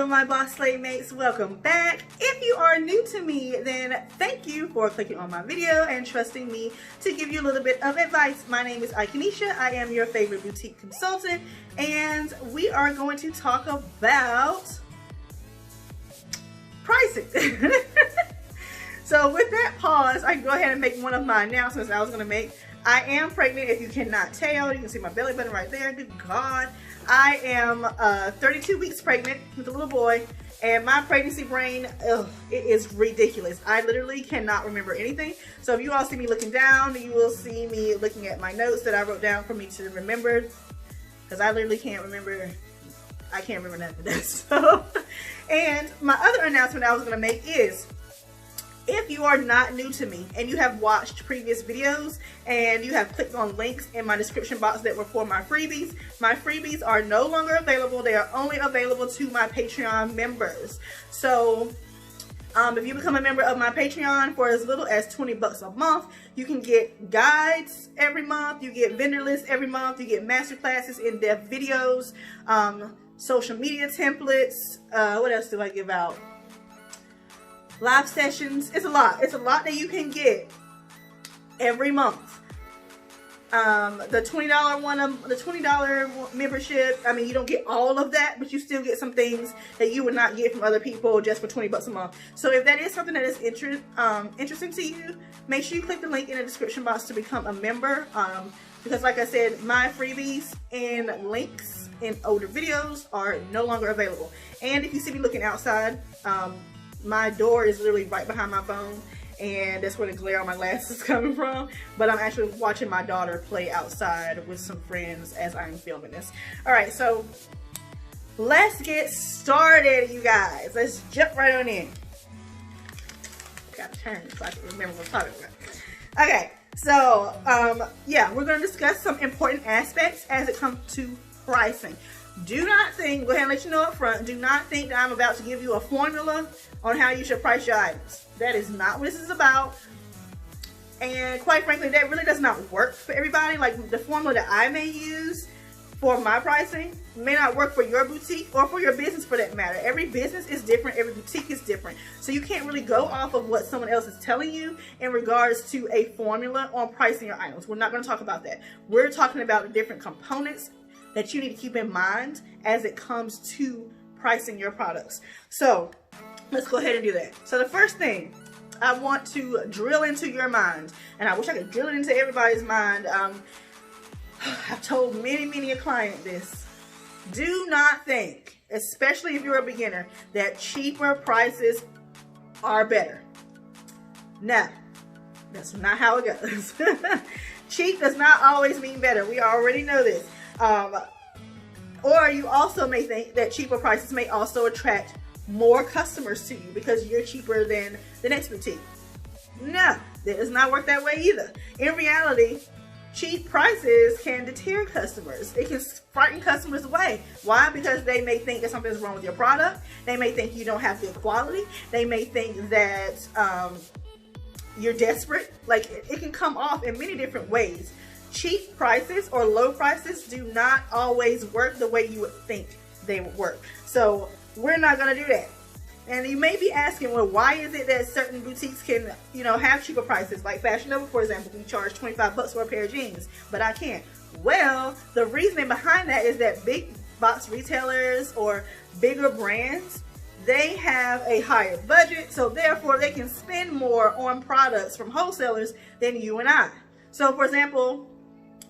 my boss slave mates, welcome back. If you are new to me, then thank you for clicking on my video and trusting me to give you a little bit of advice. My name is Ikenisha. I am your favorite boutique consultant, and we are going to talk about pricing. So with that pause, I can go ahead and make one of my announcements I was going to make. I am pregnant. If you cannot tell, you can see my belly button right there. Good God. I am 32 weeks pregnant with a little boy, and my pregnancy brain, ugh, it is ridiculous. I literally cannot remember anything. So if you all see me looking down, you will see me looking at my notes that I wrote down for me to remember, because I literally can't remember. I can't remember none of this. So, and my other announcement I was going to make is, if you are not new to me and you have watched previous videos and you have clicked on links in my description box that were for my freebies are no longer available. They are only available to my Patreon members. So if you become a member of my Patreon for as little as 20 bucks a month, you can get guides every month, you get vendor lists every month, you get masterclasses, in-depth videos, social media templates, what else do I give out? Live sessions. It's a lot that you can get every month. The $20 one, the $20 membership, I mean, you don't get all of that, but you still get some things that you would not get from other people just for 20 bucks a month. So if that is something that is interesting to you, make sure you click the link in the description box to become a member. Because like I said, my freebies and links in older videos are no longer available. And if you see me looking outside, my door is literally right behind my phone, and that's where the glare on my glasses is coming from. But I'm actually watching my daughter play outside with some friends as I'm filming this. Alright, so let's get started, you guys. Let's jump right on in. Gotta turn so I can remember what I'm talking about. Okay, so yeah, we're going to discuss some important aspects as it comes to pricing. Do not think, go ahead and let you know up front, do not think that I'm about to give you a formula on how you should price your items. That is not what this is about. And quite frankly, that really does not work for everybody. Like the formula that I may use for my pricing may not work for your boutique or for your business for that matter. Every business is different, every boutique is different. So you can't really go off of what someone else is telling you in regards to a formula on pricing your items. We're not going to talk about that. We're talking about the different components that you need to keep in mind as it comes to pricing your products. So let's go ahead and do that. So the first thing I want to drill into your mind, and I wish I could drill it into everybody's mind. I've told many a client this. Do not think, especially if you're a beginner, that cheaper prices are better. No, that's not how it goes. Cheap does not always mean better. We already know this. Or you also may think that cheaper prices may also attract more customers to you because you're cheaper than the next boutique. No, that does not work that way either. In reality, cheap prices can deter customers. It can frighten customers away. Why? Because they may think that something's wrong with your product. They may think you don't have good quality. They may think that you're desperate. Like it can come off in many different ways. Cheap prices or low prices do not always work the way you would think they would work. So we're not going to do that. And you may be asking, well, why is it that certain boutiques can, you know, have cheaper prices? Like Fashion Nova, for example, we charge 25 bucks for a pair of jeans, but I can't. Well, the reasoning behind that is that big box retailers or bigger brands, they have a higher budget, so therefore they can spend more on products from wholesalers than you and I. So for example,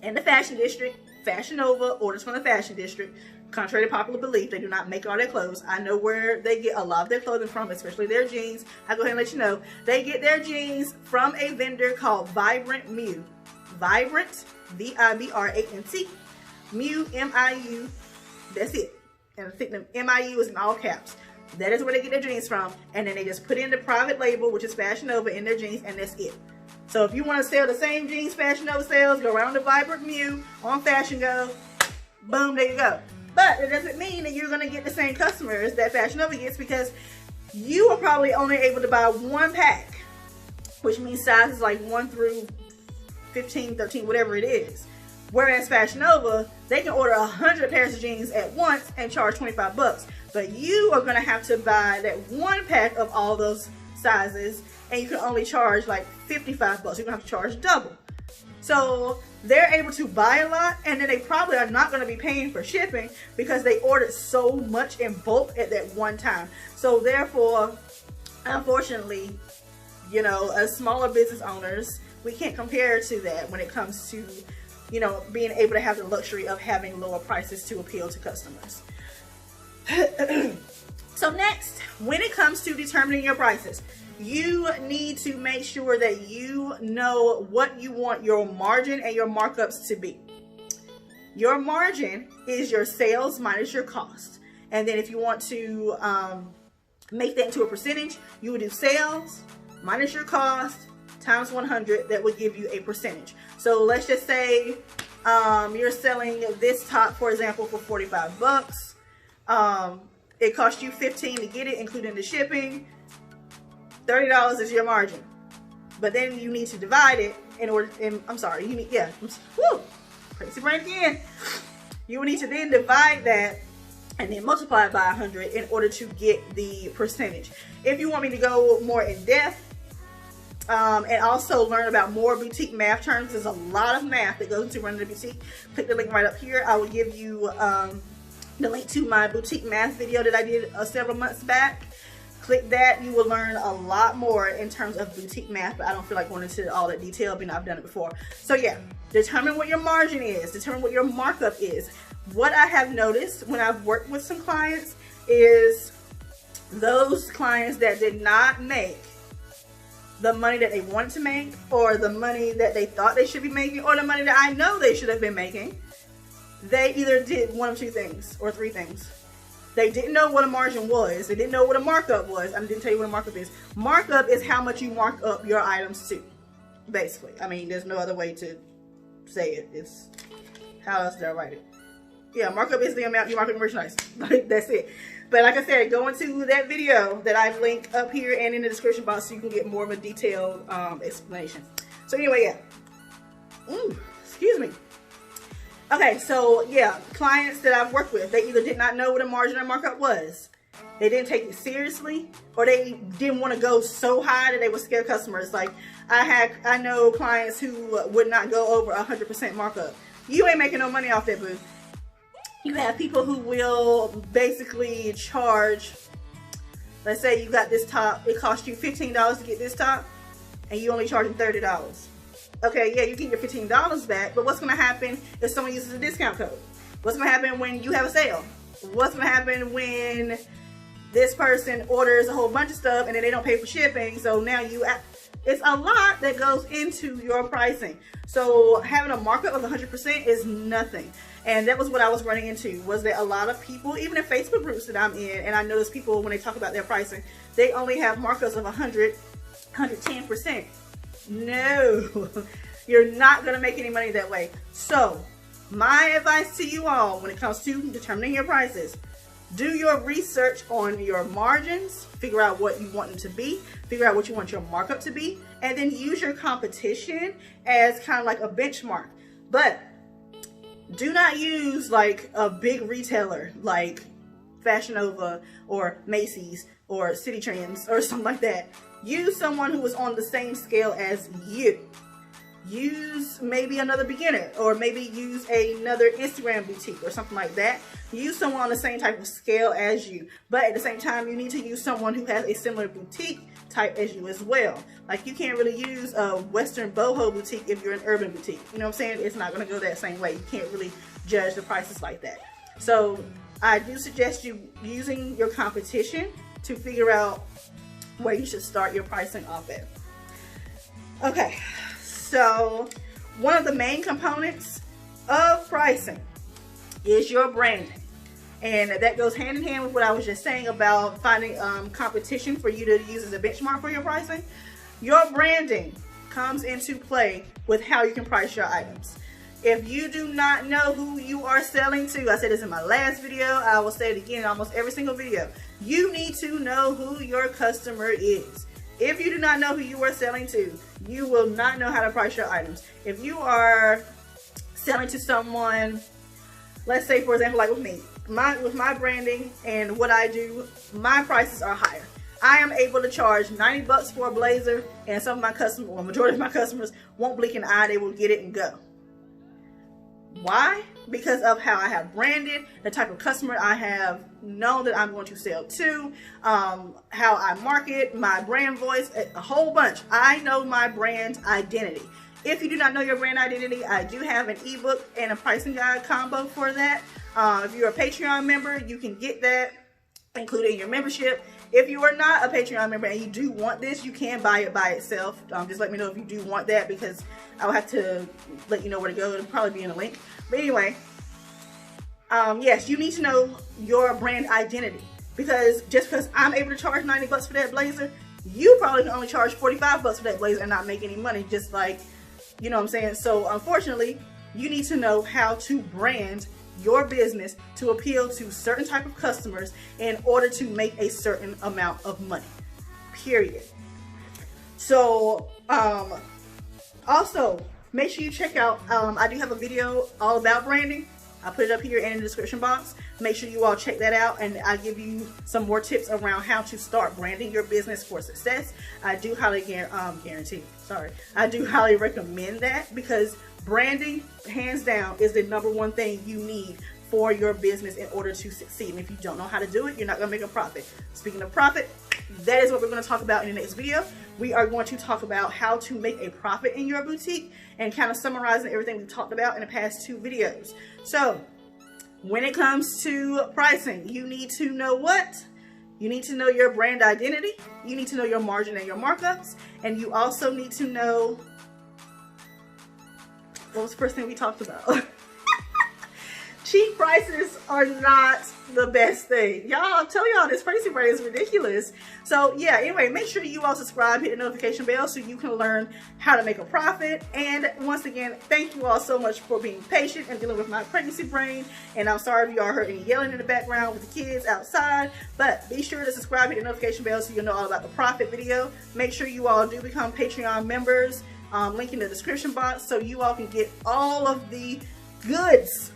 in the fashion district, Fashion Nova orders from the fashion district. Contrary to popular belief, they do not make all their clothes. I know where they get a lot of their clothing from, especially their jeans. I'll go ahead and let you know. They get their jeans from a vendor called Vibrant Miu. Vibrant, V-I-B-R-A-N-T. Miu, M-I-U. That's it. And I think the M-I-U is in all caps. That is where they get their jeans from. And then they just put in the private label, which is Fashion Nova, in their jeans, and that's it. So if you want to sell the same jeans Fashion Nova sells, go around to Vibrant Miu on Fashion Go. Boom, there you go. But it doesn't mean that you're going to get the same customers that Fashion Nova gets, because you are probably only able to buy one pack, which means sizes like 1 through 15, 13, whatever it is. Whereas Fashion Nova, they can order 100 pairs of jeans at once and charge 25 bucks. But you are gonna have to buy that one pack of all those sizes, and you can only charge like 55 bucks. You're gonna have to charge double. So they're able to buy a lot, and then they probably are not going to be paying for shipping because they ordered so much in bulk at that one time. So therefore, unfortunately, you know, as smaller business owners, we can't compare to that when it comes to, you know, being able to have the luxury of having lower prices to appeal to customers. So next, when it comes to determining your prices, you need to make sure that you know what you want your margin and your markups to be. Your margin is your sales minus your cost. And then if you want to make that into a percentage, you would do sales minus your cost times 100. That would give you a percentage. So let's just say you're selling this top, for example, for 45 bucks. It cost you 15 to get it, including the shipping. $30 is your margin, but then you need to divide it in order. I'm sorry, you need, yeah, woo, crazy brain again. You will need to then divide that and then multiply it by 100 in order to get the percentage. If you want me to go more in depth and also learn about more boutique math terms, there's a lot of math that goes into running a boutique. Click the link right up here. I will give you the link to my boutique math video that I did several months back. Click that. You will learn a lot more in terms of boutique math, but I don't feel like going into all that detail, but I've done it before. So yeah, determine what your margin is, determine what your markup is. What I have noticed when I've worked with some clients is those clients that did not make the money that they wanted to make, or the money that they thought they should be making, or the money that I know they should have been making, they either did one of two things or three things. They didn't know what a margin was. They didn't know what a markup was. I didn't tell you what a markup is. Markup is how much you mark up your items to, basically. I mean, there's no other way to say it. It's, how else did I write it? Yeah, markup is the amount you mark up your merchandise. Like, that's it. But like I said, go into that video that I link up here and in the description box so you can get more of a detailed explanation. So anyway, yeah. Excuse me. Okay, so yeah, clients that I've worked with, they either did not know what a margin or markup was, they didn't take it seriously, or they didn't want to go so high that they would scare customers. Like I know clients who would not go over 100% markup. You ain't making no money off that, boo. You have people who will basically charge, let's say you got this top, it cost you $15 to get this top, and you only charging $30. Okay, yeah, you get your $15 back, but what's going to happen if someone uses a discount code? What's going to happen when you have a sale? What's going to happen when this person orders a whole bunch of stuff and then they don't pay for shipping? So now it's a lot that goes into your pricing. So having a markup of 100% is nothing. And that was what I was running into, was that a lot of people, even in Facebook groups that I'm in, and I notice people when they talk about their pricing, they only have markups of 100, 110%. No, you're not going to make any money that way. So my advice to you all when it comes to determining your prices, do your research on your margins, figure out what you want them to be, figure out what you want your markup to be, and then use your competition as kind of like a benchmark. But do not use like a big retailer like Fashion Nova or Macy's or City Trends or something like that. Use someone who is on the same scale as you. Use maybe another beginner, or maybe use another Instagram boutique or something like that. Use someone on the same type of scale as you, but at the same time you need to use someone who has a similar boutique type as you as well. Like you can't really use a Western boho boutique if you're an urban boutique. You know what I'm saying? It's not going to go that same way. You can't really judge the prices like that. So I do suggest you using your competition to figure out where you should start your pricing off at. Okay, so one of the main components of pricing is your branding. And that goes hand in hand with what I was just saying about finding competition for you to use as a benchmark for your pricing. Your branding comes into play with how you can price your items. If you do not know who you are selling to, I said this in my last video, I will say it again in almost every single video, you need to know who your customer is. If you do not know who you are selling to, you will not know how to price your items. If you are selling to someone, let's say for example like with me, with my branding and what I do, my prices are higher. I am able to charge 90 bucks for a blazer, and some of my customers, or majority of my customers, won't blink an eye. They will get it and go. Why? Because of how I have branded, the type of customer I have known that I'm going to sell to, how I market, my brand voice, a whole bunch. I know my brand identity. If you do not know your brand identity, I do have an ebook and a pricing guide combo for that. If you're a Patreon member, you can get that included in your membership. If you are not a Patreon member and you do want this, you can buy it by itself. Just let me know if you do want that, because I'll have to let you know where to go. It'll probably be in a link. But anyway, yes, you need to know your brand identity, because just because I'm able to charge 90 bucks for that blazer, you probably can only charge 45 bucks for that blazer and not make any money, just like, you know what I'm saying? So unfortunately, you need to know how to brand your business to appeal to certain type of customers in order to make a certain amount of money, period. So also make sure you check out, I do have a video all about branding. I'll put it up here in the description box. Make sure you all check that out, and I give you some more tips around how to start branding your business for success. I do highly I do highly recommend that, because branding, hands down, is the #1 thing you need for your business in order to succeed. And if you don't know how to do it, you're not gonna make a profit. Speaking of profit, that is what we're gonna talk about in the next video. We are going to talk about how to make a profit in your boutique, and kind of summarizing everything we talked about in the past 2 videos. So when it comes to pricing, you need to know what? You need to know your brand identity. You need to know your margin and your markups. And you also need to know, what was the first thing we talked about? Cheap prices are not the best thing. Y'all, I'm telling y'all, this pricing rate is ridiculous. So yeah, anyway, make sure you all subscribe, hit the notification bell so you can learn how to make a profit. And once again, thank you all so much for being patient and dealing with my pregnancy brain. And I'm sorry if y'all heard any yelling in the background with the kids outside, but be sure to subscribe, hit the notification bell so you'll know all about the profit video. Make sure you all do become Patreon members. Link in the description box so you all can get all of the goods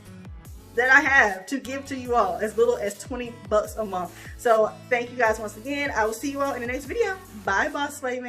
that I have to give to you all, as little as 20 bucks a month. So thank you guys once again. I will see you all in the next video. Bye, Boss Slave.